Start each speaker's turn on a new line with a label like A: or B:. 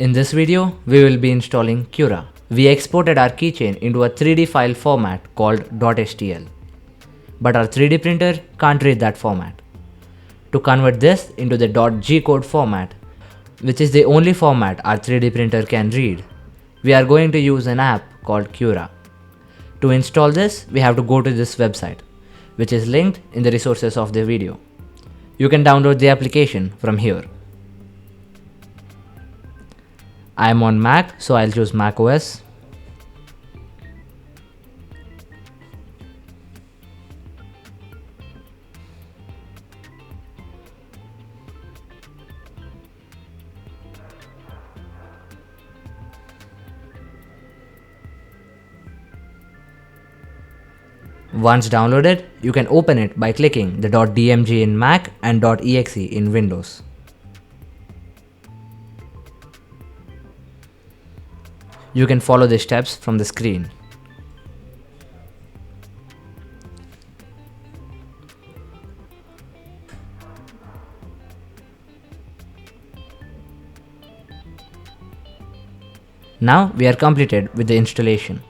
A: In this video, we will be installing Cura. We exported our keychain into a 3D file format called .htl. But our 3D printer can't read that format. To convert this into the .g code format, which is the only format our 3D printer can read, we are going to use an app called Cura. To install this, we have to go to this website, which is linked in the resources of the video. You can download the application from here. I am on Mac, so I'll choose Mac OS. Once downloaded, you can open it by clicking the .dmg in Mac and .exe in Windows. You can follow the steps from the screen. Now we are completed with the installation.